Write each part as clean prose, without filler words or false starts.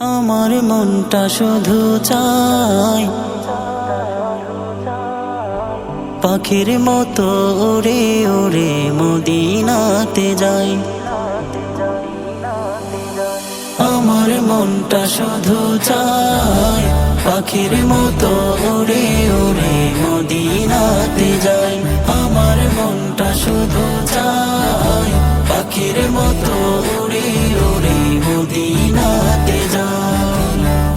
আমার মনটা শুধু চায় পাখির মতো উড়ে উড়ে মদিনাতে যাই। আমার মনটা শুধু চায় পাখির মতো উড়ে উড়ে মদিনাতে যাই। আমার মনটা শুধু চায় পাখির মতো উড়ে উড়ে মদিনাতে যাই।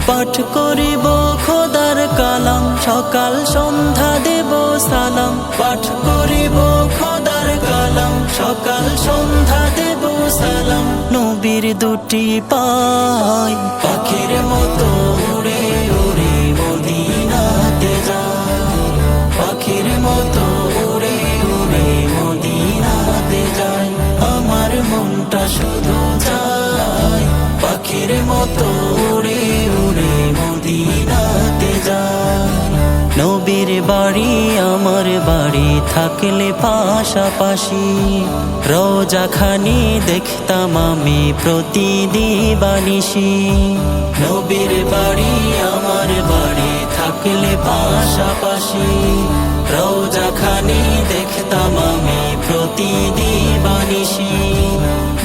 পাঠ করিব খোদার কালাম সকাল সন্ধ্যা দেব সালাম। পাঠ করিব খোদার কালাম সকাল সন্ধ্যা দেব সালাম। নবীর দুটি পায় পাখির মতো উড়ে উড়ে মদিনাতে যাই। পাখির মতো উড়ে উড়ে মদিনাতে যাই। আমার মনটা শুধু চায় পাখির মতো উড়ে উড়ে মদিনাতে যাই। নবীর বাড়ি আমার বাড়ি থাকলে পাশাপাশি রোজাখানি দেখতাম আমি প্রতিদিবানিশি। নবীর বাড়ি আমার বাড়ি থাকলে পাশাপাশি রোজাখানি দেখতাম আমি প্রতিদিবানিশি।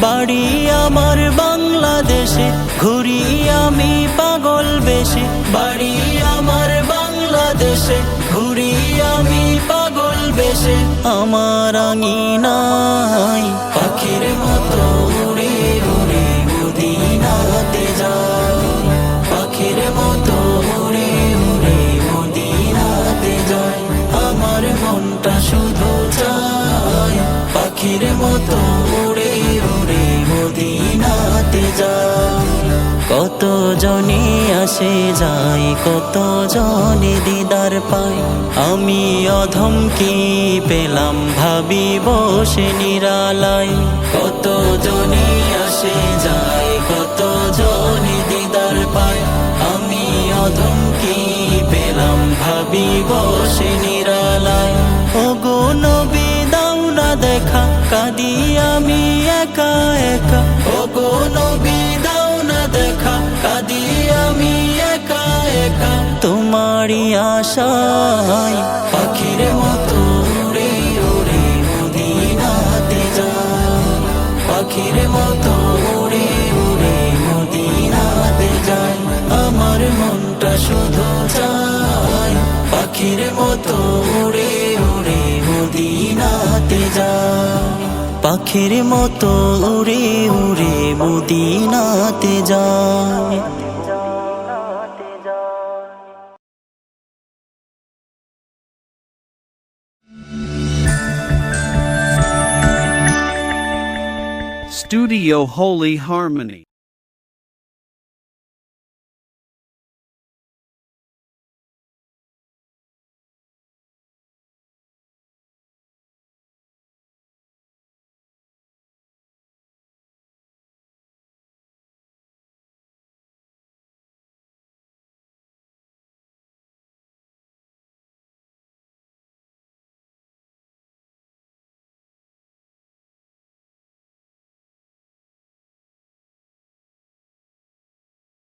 বাড়ি আমার বাংলাদেশে ঘুরি আমি পাগল বেশে। বাড়ি আমার বাংলাদেশে ঘুরি আমি পাগল বেশে। আমার আঙিনায় পাখির মতো উড়ে উড়ে মদিনাতে যাই। পাখির মতো উড়ে উড়ে মদিনাতে যাই। আমার মনটা শুধু চায় পাখির মতো উড়ে উড়ে মদিনাতে যাই। কত জনে আসে যায় কত জনে দিদার পায়। আমি অধম কি পেলাম ভাবি বসে নিরালায়। কত জনে আসে যায় কত জনে দিদার পায়। আমি অধম কি পেলাম ভাবি বসে নিরালায়। ওগো নবী দাও না দেখা কাঁদি আমি একা একা। ওগো নবী দাও না দেখা কাঁদি আমি একা একা। তোমারই আশায় পাখির মতো উড়ে উড়ে মদিনাতে যাই। পাখির মতো উড়ে উড়ে মদিনাতে যাই। আমার মনটা শুধু চায় পাখির মতো উড়ে উড়ে মদিনাতে যাই। পাখির মতো উড়ে উড়ে মদিনাতে যাই। Studio Holy Harmony.